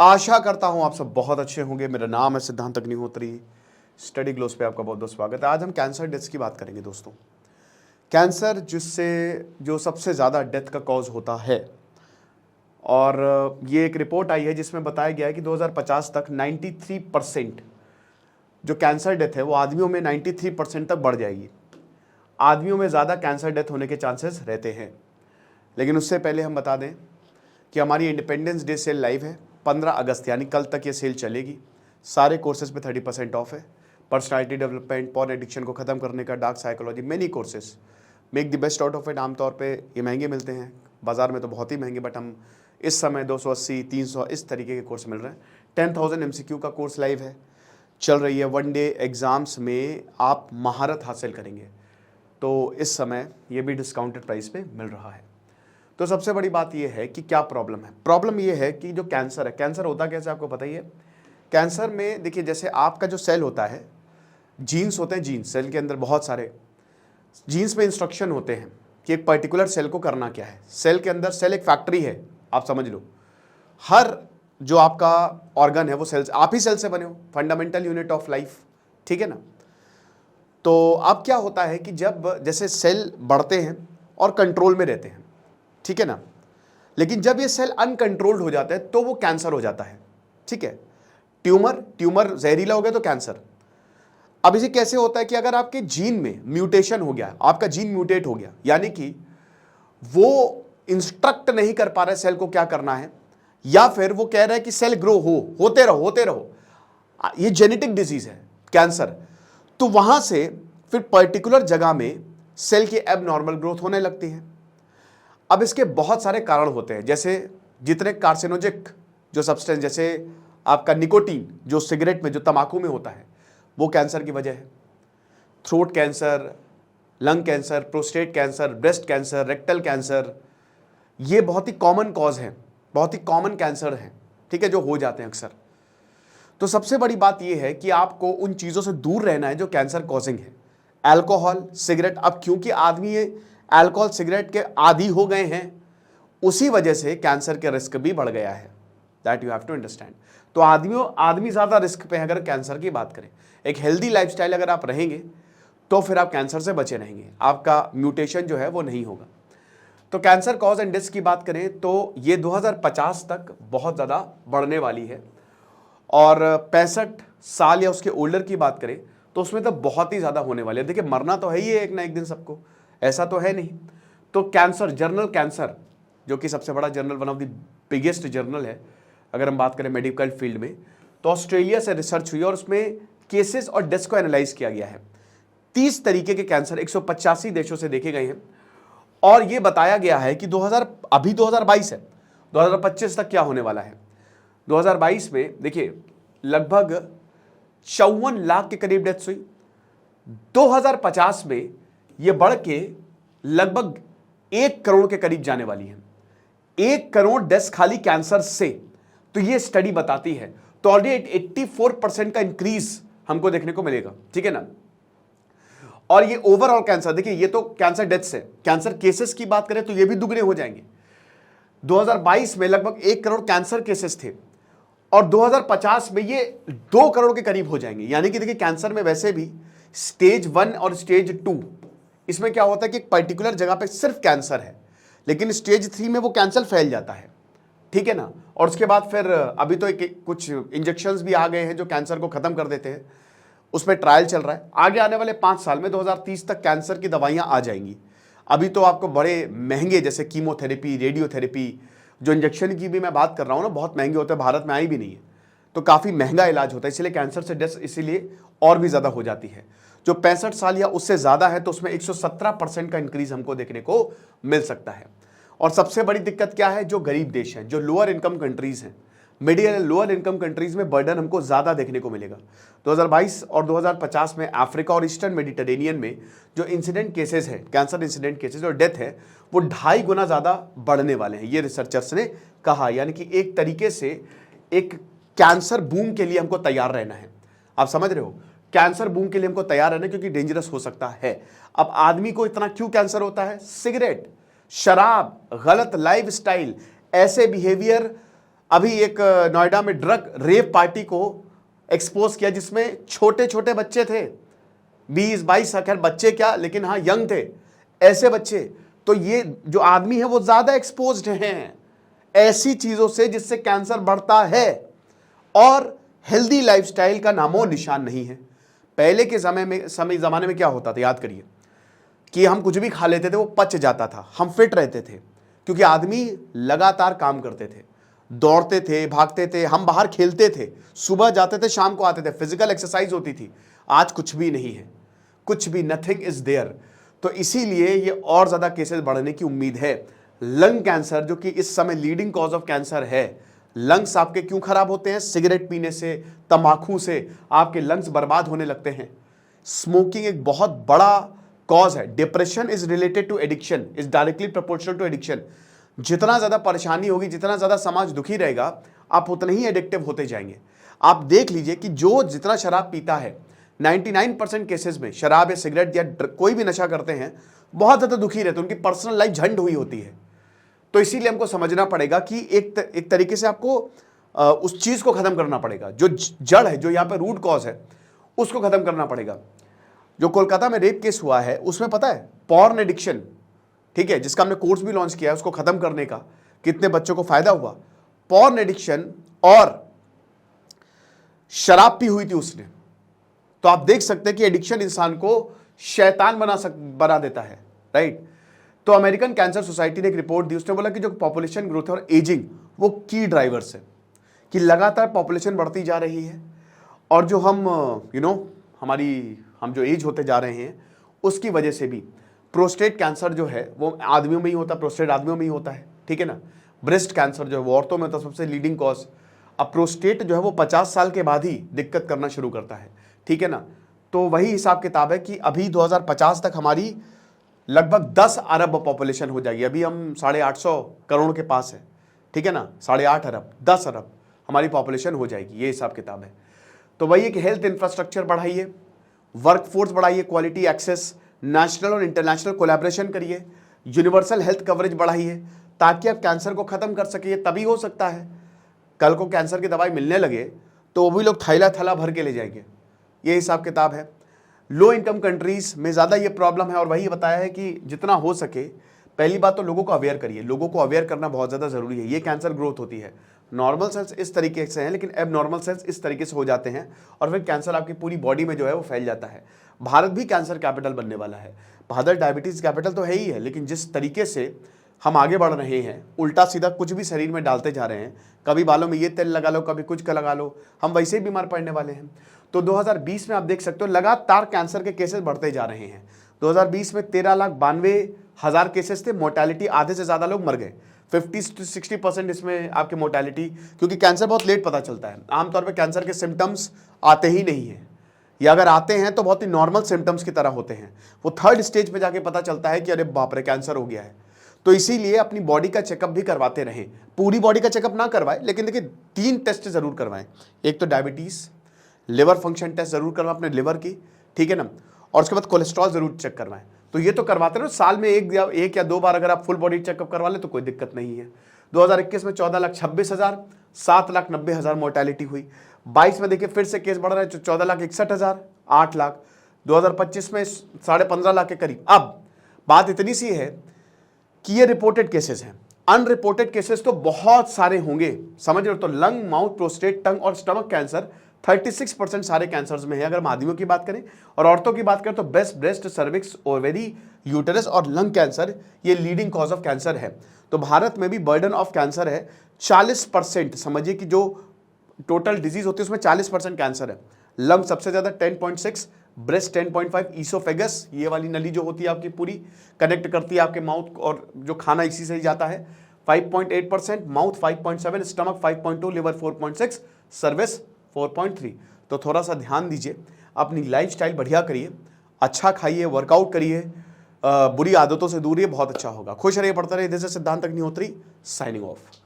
आशा करता हूं आप सब बहुत अच्छे होंगे। मेरा नाम है सिद्धांत अग्निहोत्री। स्टडी ग्लोस पे आपका बहुत बहुत स्वागत है। आज हम कैंसर डेथ्स की बात करेंगे दोस्तों। कैंसर जिससे जो सबसे ज़्यादा डेथ का कॉज होता है, और ये एक रिपोर्ट आई है जिसमें बताया गया है कि 2050 तक 93% जो कैंसर डेथ है वो आदमियों में 93% तक बढ़ जाएगी। आदमियों में ज़्यादा कैंसर डेथ होने के चांसेस रहते हैं। लेकिन उससे पहले हम बता दें कि हमारी इंडिपेंडेंस डे सेल लाइव है 15 अगस्त, यानी कल तक ये सेल चलेगी। सारे कोर्सेज पे 30% ऑफ है। पर्सनालिटी डेवलपमेंट, पॉर्न एडिक्शन को खत्म करने का, dark psychology, many courses, make the best out of it. आमतौर पे ये महंगे मिलते हैं, बाजार में तो बहुत ही महंगे, बट हम इस समय 280, 300 इस तरीके के कोर्स मिल रहे हैं। 10,000 MCQ का कोर्स लाइव है, चल रही है। 1 डे एग्जाम्स में आप महारत हासिल करेंगे, तो इस समय ये भी डिस्काउंटेड प्राइस पे मिल रहा है। तो सबसे बड़ी बात यह है कि क्या प्रॉब्लम है। प्रॉब्लम यह है कि जो कैंसर है, कैंसर होता कैसे आपको पता ही है। कैंसर में देखिए, जैसे आपका जो सेल होता है, जीन्स होते हैं, जीन्स सेल के अंदर बहुत सारे जीन्स में इंस्ट्रक्शन होते हैं कि एक पर्टिकुलर सेल को करना क्या है। सेल के अंदर, सेल एक फैक्ट्री है, आप समझ लो। हर जो आपका ऑर्गन है वो सेल्स, आप ही सेल से बने हो, फंडामेंटल यूनिट ऑफ लाइफ, ठीक है ना। तो अब क्या होता है कि जब जैसे सेल बढ़ते हैं और कंट्रोल में रहते हैं, ठीक है ना, लेकिन जब ये सेल अनकंट्रोल्ड हो जाता है तो वो कैंसर हो जाता है, ठीक है। ट्यूमर जहरीला हो गया तो कैंसर। अब इसे कैसे होता है कि अगर आपके जीन में म्यूटेशन हो गया, आपका जीन म्यूटेट हो गया, यानी कि वो इंस्ट्रक्ट नहीं कर पा रहा है सेल को क्या करना है, या फिर वो कह रहा है कि सेल ग्रो होते रहो, ये जेनेटिक डिजीज है कैंसर। तो वहां से फिर पर्टिकुलर जगह में सेल की एबनॉर्मल ग्रोथ होने लगती है। अब इसके बहुत सारे कारण होते हैं, जैसे जितने कार्सिनोजिक जो सब्सटेंस, जैसे आपका निकोटीन जो सिगरेट में, जो तंबाकू में होता है, वो कैंसर की वजह है। Throat cancer, lung cancer, prostate cancer, breast cancer, rectal cancer, ये बहुत ही कॉमन कॉज है, बहुत ही कॉमन कैंसर है, ठीक है, जो हो जाते हैं अक्सर। तो सबसे बड़ी बात यह है कि आपको उन चीज़ों से दूर रहना है जो कैंसर कॉजिंग है। अल्कोहल, सिगरेट, अब क्योंकि आदमी ये अल्कोहल सिगरेट के आदी हो गए हैं, उसी वजह से कैंसर के रिस्क भी बढ़ गया है। That you have to understand. तो आदमी ज़्यादा रिस्क पे है अगर कैंसर की बात करें। एक हेल्दी लाइफस्टाइल अगर आप रहेंगे तो फिर आप कैंसर से बचे रहेंगे, आपका म्यूटेशन जो है वो नहीं होगा। तो कैंसर कॉज एंड डेथ्स की बात करें तो ये 2050 तक बहुत ज़्यादा बढ़ने वाली है, और 65 साल या उसके ओल्डर की बात करें तो उसमें तो बहुत ही ज़्यादा होने वाली है। देखिए, मरना तो है ही एक ना एक दिन सबको, ऐसा तो है नहीं। तो कैंसर जर्नल कैंसर, जो कि सबसे बड़ा journal, one of the biggest journal है अगर हम बात करें मेडिकल फील्ड में, तो ऑस्ट्रेलिया से रिसर्च हुई और उसमें केसेस और डेथ्स को एनालाइज किया गया है। 30 तरीके के कैंसर 185 देशों से देखे गए हैं, और ये बताया गया है कि 2022 है, 2025 तक क्या होने वाला है। 2022 में देखिए लगभग 54 लाख के करीब डेथ्स हुई। 2050 में ये बढ़ के लगभग 1 करोड़ के करीब जाने वाली है। 1 करोड़ डेथ्स खाली कैंसर से, तो ये स्टडी बताती है। तो ऑलरेडी 84% का इंक्रीज हमको देखने को मिलेगा, ठीक है ना। और ये ओवरऑल कैंसर, देखिए ये तो कैंसर डेथ्स है, कैंसर केसेस की बात करें तो ये भी दुगने हो जाएंगे। 2022 में लगभग 1 करोड़ कैंसर केसेस थे, और 2050 में ये 2 करोड़ के करीब हो जाएंगे। यानी कि देखिए, कैंसर में वैसे भी स्टेज 1 और स्टेज 2, इसमें क्या होता है कि एक पर्टिकुलर जगह पे सिर्फ कैंसर है, लेकिन स्टेज 3 में वो कैंसर फैल जाता है, ठीक है ना। और उसके बाद फिर अभी तो कुछ इंजेक्शंस भी आ गए हैं जो कैंसर को खत्म कर देते हैं, उसमें ट्रायल चल रहा है। आगे आने वाले 5 साल में 2030 तक कैंसर की दवाइयां आ जाएंगी। अभी तो आपको बड़े महंगे, जैसे कीमोथेरेपी, रेडियोथेरेपी, जो इंजेक्शन की भी मैं बात कर रहा हूँ ना, बहुत महंगे होते हैं, भारत में आई भी नहीं है, तो काफ़ी महंगा इलाज होता है, इसलिए कैंसर से डेथ इसीलिए और भी ज़्यादा हो जाती है। जो 65 साल या उससे ज़्यादा है तो उसमें 117% का इंक्रीज हमको देखने को मिल सकता है। और सबसे बड़ी दिक्कत क्या है, जो गरीब देश हैं, जो लोअर इनकम कंट्रीज़ हैं, मिडिल लोअर इनकम कंट्रीज़ में बर्डन हमको ज़्यादा देखने को मिलेगा। 2022 और 2050 में अफ्रीका और ईस्टर्न मेडिटेरेनियन में जो इंसिडेंट केसेस हैं, कैंसर इंसिडेंट केसेस और डेथ है, वो 2.5 गुना ज़्यादा बढ़ने वाले हैं, ये रिसर्चर्स ने कहा। यानी कि एक तरीके से एक कैंसर बूम के लिए हमको तैयार रहना है। आप समझ रहे हो, कैंसर बूम के लिए हमको तैयार रहना, क्योंकि डेंजरस हो सकता है। अब आदमी को इतना क्यों कैंसर होता है? सिगरेट, शराब, गलत लाइफस्टाइल, ऐसे बिहेवियर अभी एक नोएडा में ड्रग रेप पार्टी को एक्सपोज किया जिसमें छोटे छोटे बच्चे थे, 20-22, खैर बच्चे क्या, लेकिन हाँ यंग थे, ऐसे बच्चे। तो ये जो आदमी है वो ज्यादा एक्सपोज्ड हैं ऐसी चीजों से जिससे कैंसर बढ़ता है, और हेल्दी लाइफस्टाइल का नामो निशान नहीं है। पहले के जमाने में क्या होता था, याद करिए कि हम कुछ भी खा लेते थे, वो पच जाता था, हम फिट रहते थे, क्योंकि आदमी लगातार काम करते थे, दौड़ते थे, भागते थे, हम बाहर खेलते थे, सुबह जाते थे, शाम को आते थे, फिजिकल एक्सरसाइज होती थी। आज कुछ भी नहीं है, कुछ भी, नथिंग इज देयर। तो इसीलिए ये और ज्यादा केसेस बढ़ने की उम्मीद है। लंग कैंसर, जो कि इस समय लीडिंग कॉज ऑफ कैंसर है, लंग्स आपके क्यों खराब होते हैं? सिगरेट पीने से, तंबाकू से आपके लंग्स बर्बाद होने लगते हैं। स्मोकिंग एक बहुत बड़ा कॉज है। Depression is related to addiction, is directly proportional to addiction. जितना ज्यादा परेशानी होगी, जितना ज्यादा समाज दुखी रहेगा, आप उतने ही एडिक्टिव होते जाएंगे। आप देख लीजिए कि जो जितना शराब पीता है, 99% केसेस में शराब या सिगरेट या कोई भी नशा करते हैं, बहुत ज्यादा दुखी रहते हैं, उनकी पर्सनल लाइफ झंड हुई होती है। तो इसीलिए हमको समझना पड़ेगा कि एक तरीके से आपको उस चीज को खत्म करना पड़ेगा, जो जड़ है, जो यहाँ पे रूट कॉज है, उसको खत्म करना पड़ेगा। जो कोलकाता में रेप केस हुआ है, उसमें पता है पॉर्न एडिक्शन, ठीक है, जिसका हमने कोर्स भी लॉन्च किया है, उसको खत्म करने का, कितने बच्चों को फायदा हुआ। पॉर्न एडिक्शन और शराब पी हुई थी उसने। तो आप देख सकते हैं कि एडिक्शन इंसान को शैतान बना देता है, राइट। तो अमेरिकन कैंसर सोसाइटी ने एक रिपोर्ट दी, उसने बोला कि जो पॉपुलेशन ग्रोथ और एजिंग वो की ड्राइवर्स है, कि लगातार पॉपुलेशन बढ़ती जा रही है, और जो हम हम जो एज होते जा रहे हैं, उसकी वजह से भी प्रोस्टेट कैंसर जो है वो आदमियों में ही होता है, प्रोस्टेट आदमियों में ही होता है, ठीक है ना। ब्रेस्ट कैंसर जो है वो औरतों में होता है, सबसे लीडिंग कॉज। अब प्रोस्टेट जो है वो 50 साल के बाद ही दिक्कत करना शुरू करता है, ठीक है ना। तो वही हिसाब किताब है कि अभी 2050 तक हमारी लगभग 10 अरब पॉपुलेशन हो जाएगी। अभी हम 850 करोड़ के पास है, ठीक है ना, 8.5 अरब, 10 अरब हमारी पॉपुलेशन हो जाएगी, ये हिसाब किताब है। तो वही है कि हेल्थ इंफ्रास्ट्रक्चर बढ़ाइए, वर्कफोर्स बढ़ाइए, क्वालिटी एक्सेस, नेशनल और इंटरनेशनल कोलैबोरेशन करिए, यूनिवर्सल हेल्थ कवरेज बढ़ाइए, ताकि आप कैंसर को खत्म कर सकिए। तभी हो सकता है कल को कैंसर की दवाई मिलने लगे तो वो भी लोग थैला थैला भर के ले जाएंगे, ये हिसाब किताब है। लो इनकम कंट्रीज में ज़्यादा ये प्रॉब्लम है, और वही बताया है कि जितना हो सके, पहली बात तो लोगों को अवेयर करिए, लोगों को अवेयर करना बहुत ज़्यादा ज़रूरी है। ये कैंसर ग्रोथ होती है, नॉर्मल सेल्स इस तरीके से हैं, लेकिन एब नॉर्मल सेल्स इस तरीके से हो जाते हैं, और फिर कैंसर आपकी पूरी बॉडी में जो है वो फैल जाता है। भारत भी कैंसर कैपिटल बनने वाला है, भारत डायबिटीज़ कैपिटल तो है ही है, लेकिन जिस तरीके से हम आगे बढ़ रहे हैं, उल्टा सीधा कुछ भी शरीर में डालते जा रहे हैं, कभी बालों में ये तेल लगा लो, कभी कुछ का लगा लो, हम वैसे ही बीमार पड़ने वाले हैं। तो 2020 में आप देख सकते हो लगातार कैंसर के केसेस बढ़ते जा रहे हैं। 2020 में 13,92,000 केसेस थे, मोर्टेलिटी आधे से ज़्यादा लोग मर गए, 50 से 60% इसमें आपकी मोर्टेलिटी, क्योंकि कैंसर बहुत लेट पता चलता है। आमतौर पर कैंसर के सिम्टम्स आते ही नहीं हैं, या अगर आते हैं तो बहुत ही नॉर्मल सिम्टम्स की तरह होते हैं, वो थर्ड स्टेज पे जाके पता चलता है कि अरे बाप रे कैंसर हो गया है। तो इसीलिए अपनी बॉडी का चेकअप भी करवाते रहें, पूरी बॉडी का चेकअप ना करवाएं, लेकिन देखिए 3 टेस्ट जरूर करवाएं। एक तो डायबिटीज़, लिवर फंक्शन टेस्ट जरूर करवाएं अपने लिवर की, ठीक है ना, और उसके बाद कोलेस्ट्रॉल जरूर चेक करवाएं। तो ये तो करवाते रहो, साल में एक या 2 बार अगर आप फुल बॉडी चेकअप करवा लें तो कोई दिक्कत नहीं है। 2021 में 14,26,000, 7,90,000 मोर्टेलिटी हुई। 22 में देखिए फिर से केस बढ़ रहा है, 14,61,000, 8 लाख। 2025 में 15.5 लाख के करीब। अब बात इतनी सी है कि ये रिपोर्टेड केसेस हैं, अनरिपोर्टेड केसेस तो बहुत सारे होंगे, समझ रहे हो। तो लंग, माउथ, प्रोस्टेट, टंग और स्टमक कैंसर 36% सारे कैंसर्स में है अगर हम आदमियों की बात करें, और औरतों की बात करें तो ब्रेस्ट, सर्विक्स, ओवेरी, यूटेरस और लंग कैंसर ये लीडिंग कॉज ऑफ कैंसर है। तो भारत में भी बर्डन ऑफ कैंसर है 40%। समझिए कि जो टोटल डिजीज होती है उसमें 40% कैंसर है। लंग सबसे ज्यादा 10.6, ब्रेस्ट 10.5, ईसोफेगस ये वाली नली जो होती है आपकी पूरी कनेक्ट करती है आपके माउथ, और जो खाना इसी से ही जाता है, 5.8%, माउथ 5.7, स्टमक 5.2, लिवर 4.6, सर्विस 4.3। तो थोड़ा सा ध्यान दीजिए, अपनी लाइफस्टाइल बढ़िया करिए, अच्छा खाइए, वर्कआउट करिए, बुरी आदतों से दूर रहिए, बहुत अच्छा होगा। खुश रहिए, पढ़ते रहिए। दिस इज सिद्धांत अग्निहोत्री साइनिंग ऑफ।